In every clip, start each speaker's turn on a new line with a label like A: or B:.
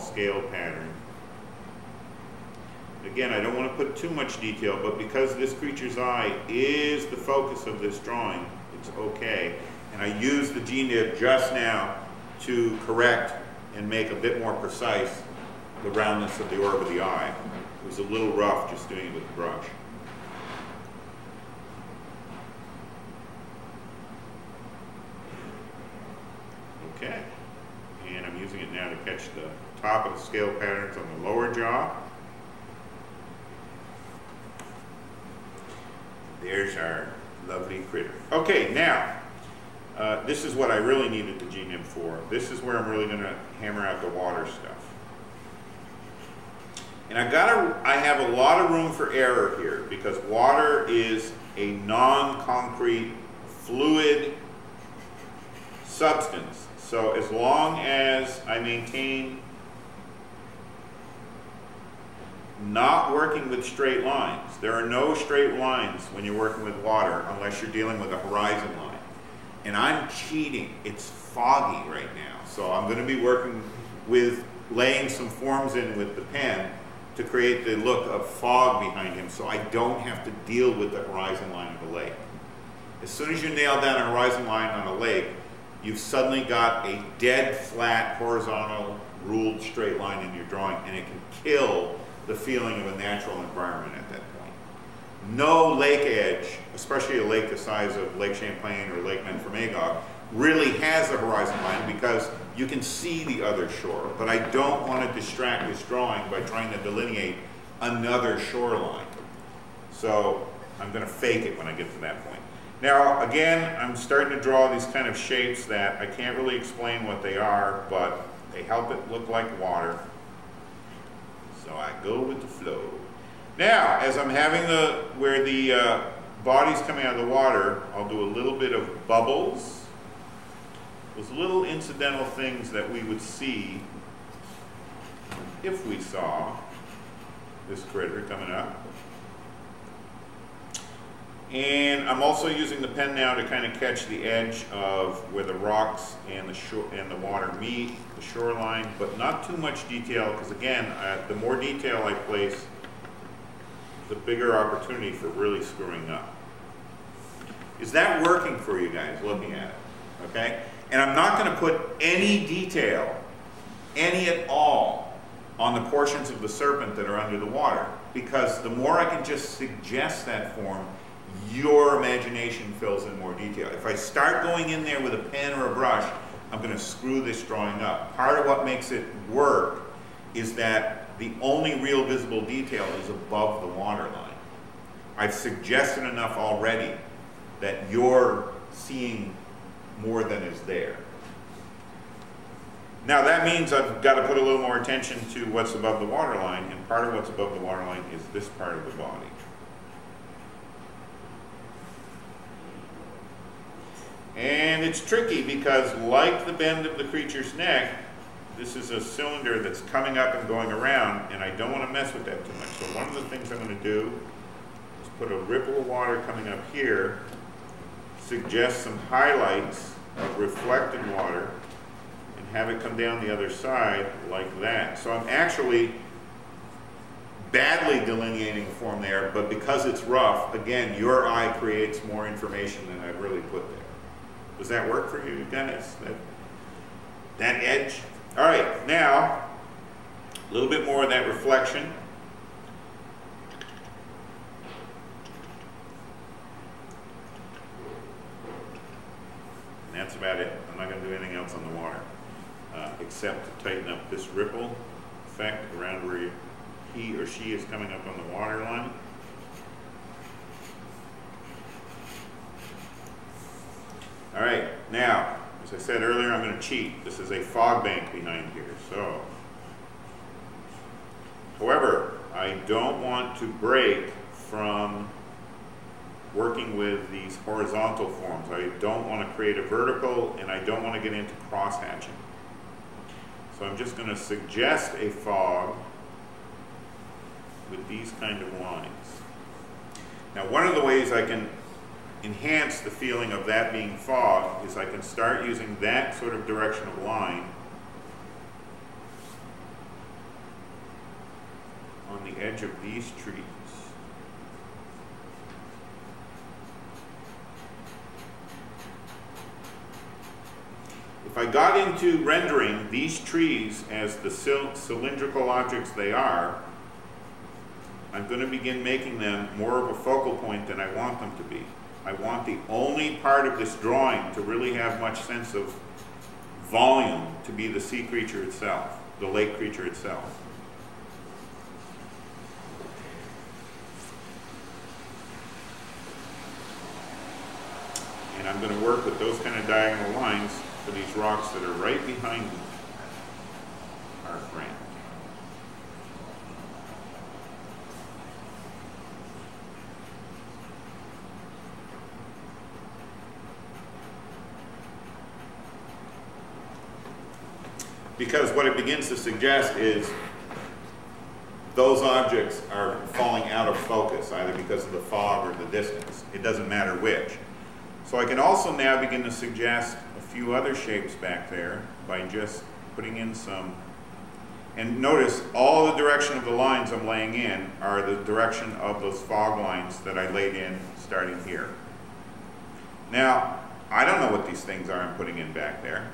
A: scale pattern. Again, I don't want to put too much detail, but because this creature's eye is the focus of this drawing, it's okay. And I used the G-nib just now to correct and make a bit more precise the roundness of the orb of the eye. It was a little rough just doing it with the brush. Okay, and I'm using it now to catch the top of the scale patterns on the lower jaw. There's our lovely critter. Okay, now, this is what I really needed the G-nib for. This is where I'm really going to hammer out the water stuff. And I have a lot of room for error here because water is a non-concrete fluid substance. So as long as I maintain not working with straight lines, there are no straight lines when you're working with water unless you're dealing with a horizon line. And I'm cheating. It's foggy right now. So I'm going to be working with laying some forms in with the pen to create the look of fog behind him so I don't have to deal with the horizon line of the lake. As soon as you nail down a horizon line on a lake, you've suddenly got a dead flat horizontal ruled straight line in your drawing, and it can kill the feeling of a natural environment at that point. No lake edge, especially a lake the size of Lake Champlain or Lake Memphremagog, really has a horizon line because you can see the other shore, but I don't want to distract this drawing by trying to delineate another shoreline. So I'm going to fake it when I get to that point. Now again, I'm starting to draw these kind of shapes that I can't really explain what they are, but they help it look like water. So I go with the flow. Now, as I'm having where the body's coming out of the water, I'll do a little bit of bubbles. Those little incidental things that we would see if we saw this critter coming up. And I'm also using the pen now to kind of catch the edge of where the rocks and the water meet, the shoreline, but not too much detail because again, the more detail I place, the bigger opportunity for really screwing up. Is that working for you guys looking at it? Okay? And I'm not going to put any detail, any at all, on the portions of the serpent that are under the water because the more I can just suggest that form, your imagination fills in more detail. If I start going in there with a pen or a brush, I'm going to screw this drawing up. Part of what makes it work is that the only real visible detail is above the water line. I've suggested enough already that you're seeing more than is there. Now that means I've got to put a little more attention to what's above the water line, and part of what's above the water line is this part of the body. And it's tricky because, like the bend of the creature's neck, this is a cylinder that's coming up and going around, and I don't want to mess with that too much. So one of the things I'm going to do is put a ripple of water coming up here, suggest some highlights of reflected water, and have it come down the other side like that. So I'm actually badly delineating the form there, but because it's rough, again, your eye creates more information than I've really put there. Does that work for you guys? That edge? All right, now, a little bit more of that reflection. And that's about it. I'm not going to do anything else on the water, except to tighten up this ripple effect around where he or she is coming up on the water line. All right, now, as I said earlier, I'm going to cheat. This is a fog bank behind here, so. However, I don't want to break from working with these horizontal forms. I don't want to create a vertical, and I don't want to get into cross-hatching. So I'm just going to suggest a fog with these kind of lines. Now, one of the ways I can enhance the feeling of that being fog is I can start using that sort of direction of line edge of these trees. If I got into rendering these trees as the cylindrical objects they are, I'm going to begin making them more of a focal point than I want them to be. I want the only part of this drawing to really have much sense of volume to be the sea creature itself, the lake creature itself. And I'm going to work with those kind of diagonal lines for these rocks that are right behind our frame. Because what it begins to suggest is those objects are falling out of focus, either because of the fog or the distance. It doesn't matter which. So I can also now begin to suggest a few other shapes back there by just putting in some, and notice all the direction of the lines I'm laying in are the direction of those fog lines that I laid in starting here. Now, I don't know what these things are I'm putting in back there.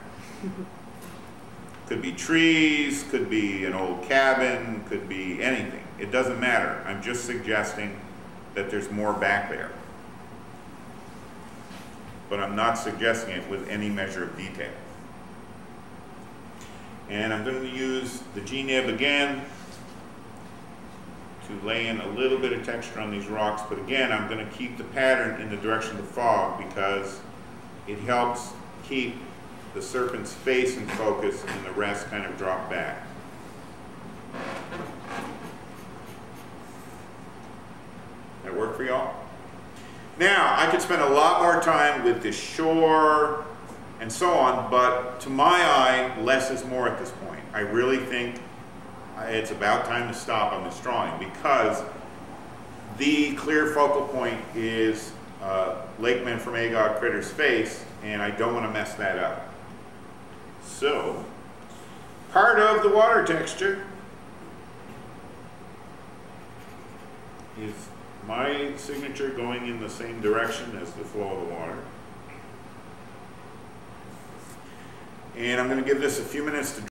A: Could be trees, could be an old cabin, could be anything. It doesn't matter. I'm just suggesting that there's more back there. But I'm not suggesting it with any measure of detail. And I'm going to use the G-nib again to lay in a little bit of texture on these rocks, but again, I'm going to keep the pattern in the direction of the fog because it helps keep the serpent's face in focus and the rest kind of drop back. That work for y'all? Now, I could spend a lot more time with the shore and so on, but to my eye, less is more at this point. I really think it's about time to stop on this drawing because the clear focal point is Lakeman from Agog Critter's face, and I don't want to mess that up. So, part of the water texture is my signature going in the same direction as the flow of the water. And I'm going to give this a few minutes to